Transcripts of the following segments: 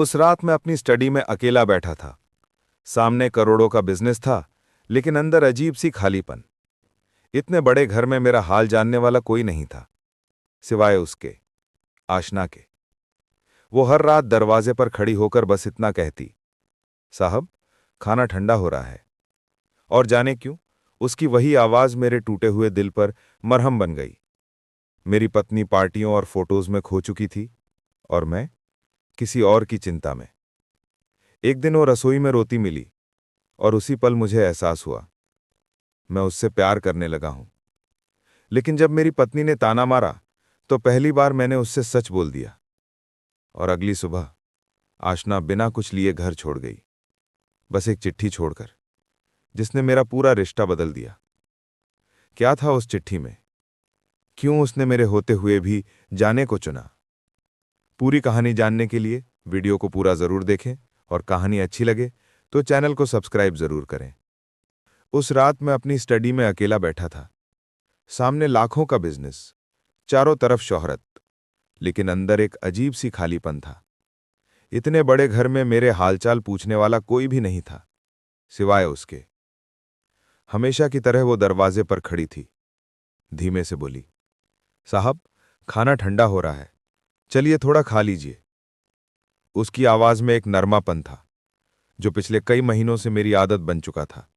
उस रात मैं अपनी स्टडी में अकेला बैठा था। सामने करोड़ों का बिजनेस था, लेकिन अंदर अजीब सी खालीपन। इतने बड़े घर में मेरा हाल जानने वाला कोई नहीं था, सिवाय उसके, आशना के। वो हर रात दरवाजे पर खड़ी होकर बस इतना कहती, साहब, खाना ठंडा हो रहा है। और जाने क्यों, उसकी वही आवाज मेरे टूटे हुए दिल पर मरहम बन गई। मेरी पत्नी पार्टियों और फोटोज में खो चुकी थी, और मैं किसी और की चिंता में। एक दिन वो रसोई में रोती मिली, और उसी पल मुझे एहसास हुआ, मैं उससे प्यार करने लगा हूं। लेकिन जब मेरी पत्नी ने ताना मारा, तो पहली बार मैंने उससे सच बोल दिया। और अगली सुबह आशना बिना कुछ लिए घर छोड़ गई, बस एक चिट्ठी छोड़कर, जिसने मेरा पूरा रिश्ता बदल दिया। क्या था उस चिट्ठी में? क्यों उसने मेरे होते हुए भी जाने को चुना? पूरी कहानी जानने के लिए वीडियो को पूरा जरूर देखें, और कहानी अच्छी लगे तो चैनल को सब्सक्राइब जरूर करें। उस रात मैं अपनी स्टडी में अकेला बैठा था। सामने लाखों का बिजनेस, चारों तरफ शोहरत, लेकिन अंदर एक अजीब सी खालीपन था। इतने बड़े घर में मेरे हालचाल पूछने वाला कोई भी नहीं था, सिवाय उसके। हमेशा की तरह वो दरवाजे पर खड़ी थी। धीमे से बोली, साहब, खाना ठंडा हो रहा है, चलिए थोड़ा खा लीजिए। उसकी आवाज में एक नरमापन था, जो पिछले कई महीनों से मेरी आदत बन चुका था।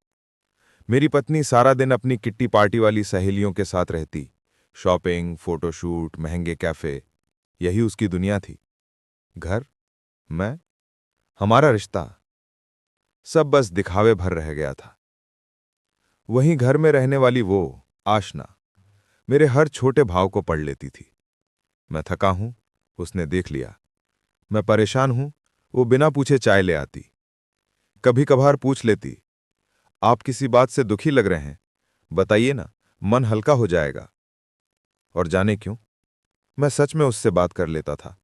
मेरी पत्नी सारा दिन अपनी किट्टी पार्टी वाली सहेलियों के साथ रहती। शॉपिंग, फोटोशूट, महंगे कैफे, यही उसकी दुनिया थी। घर, मैं, हमारा रिश्ता, सब बस दिखावे भर रह गया था। वहीं घर में रहने वाली वो आशना मेरे हर छोटे भाव को पढ़ लेती थी। मैं थका हूं, उसने देख लिया। मैं परेशान हूं, वो बिना पूछे चाय ले आती। कभी कभार पूछ लेती, आप किसी बात से दुखी लग रहे हैं, बताइए ना, मन हल्का हो जाएगा। और जाने क्यों, मैं सच में उससे बात कर लेता था।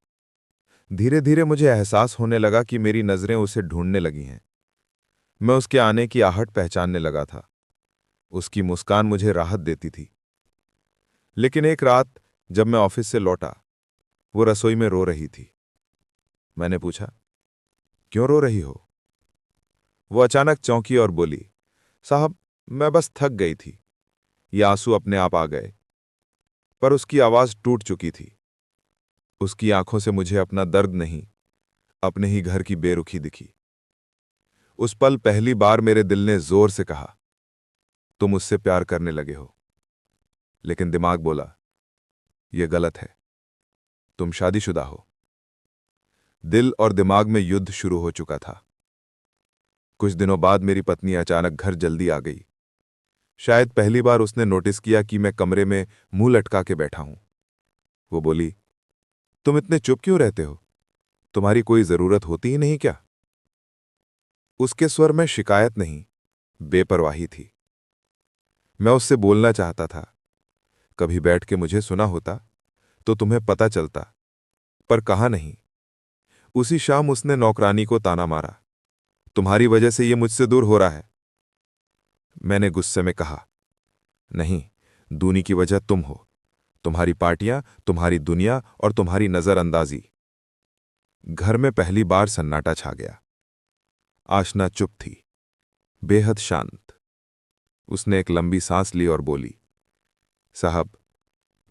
धीरे धीरे मुझे एहसास होने लगा कि मेरी नजरें उसे ढूंढने लगी हैं। मैं उसके आने की आहट पहचानने लगा था। उसकी मुस्कान मुझे राहत देती थी। लेकिन एक रात जब मैं ऑफिस से लौटा, वो रसोई में रो रही थी। मैंने पूछा, क्यों रो रही हो? वो अचानक चौंकी और बोली, साहब, मैं बस थक गई थी। ये आंसू अपने आप आ गए। पर उसकी आवाज टूट चुकी थी। उसकी आंखों से मुझे अपना दर्द नहीं, अपने ही घर की बेरुखी दिखी। उस पल पहली बार मेरे दिल ने जोर से कहा, तुम उससे प्यार करने लगे हो। लेकिन दिमाग बोला, यह गलत है, तुम शादीशुदा हो। दिल और दिमाग में युद्ध शुरू हो चुका था। कुछ दिनों बाद मेरी पत्नी अचानक घर जल्दी आ गई। शायद पहली बार उसने नोटिस किया कि मैं कमरे में मुंह लटका के बैठा हूं। वो बोली, तुम इतने चुप क्यों रहते हो? तुम्हारी कोई जरूरत होती ही नहीं क्या? उसके स्वर में शिकायत नहीं, बेपरवाही थी। मैं उससे बोलना चाहता था, कभी बैठ के मुझे सुना होता तो तुम्हें पता चलता, पर कहा नहीं। उसी शाम उसने नौकरानी को ताना मारा, तुम्हारी वजह से ये मुझसे दूर हो रहा है। मैंने गुस्से में कहा, नहीं, दूनी की वजह तुम हो। तुम्हारी पार्टियां, तुम्हारी दुनिया और तुम्हारी नजरअंदाजी। घर में पहली बार सन्नाटा छा गया। आशना चुप थी, बेहद शांत। उसने एक लंबी सांस ली और बोली, साहब,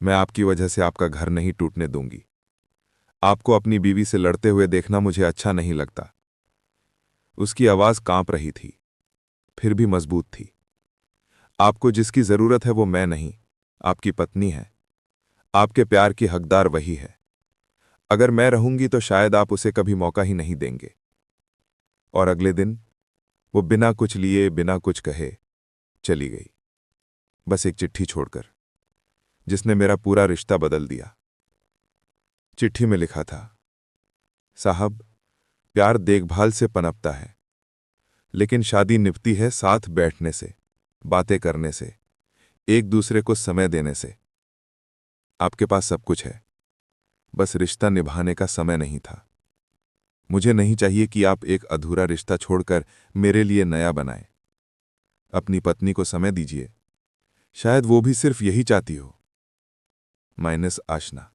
मैं आपकी वजह से आपका घर नहीं टूटने दूंगी। आपको अपनी बीवी से लड़ते हुए देखना मुझे अच्छा नहीं लगता। उसकी आवाज कांप रही थी, फिर भी मजबूत थी। आपको जिसकी जरूरत है वो मैं नहीं, आपकी पत्नी है। आपके प्यार की हकदार वही है। अगर मैं रहूंगी तो शायद आप उसे कभी मौका ही नहीं देंगे। और अगले दिन वो बिना कुछ लिए, बिना कुछ कहे चली गई, बस एक चिट्ठी छोड़कर, जिसने मेरा पूरा रिश्ता बदल दिया। चिट्ठी में लिखा था, साहब, प्यार देखभाल से पनपता है, लेकिन शादी निभती है साथ बैठने से, बातें करने से, एक दूसरे को समय देने से। आपके पास सब कुछ है, बस रिश्ता निभाने का समय नहीं था। मुझे नहीं चाहिए कि आप एक अधूरा रिश्ता छोड़कर मेरे लिए नया बनाएं। अपनी पत्नी को समय दीजिए, शायद वो भी सिर्फ यही चाहती हो। माइनस आशना।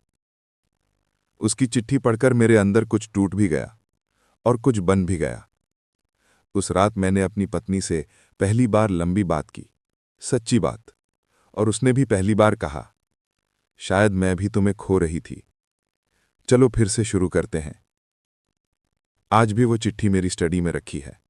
उसकी चिट्ठी पढ़कर मेरे अंदर कुछ टूट भी गया, और कुछ बन भी गया। उस रात मैंने अपनी पत्नी से पहली बार लंबी बात की, सच्ची बात, और उसने भी पहली बार कहा, शायद मैं भी तुम्हें खो रही थी, चलो फिर से शुरू करते हैं। आज भी वो चिट्ठी मेरी स्टडी में रखी है।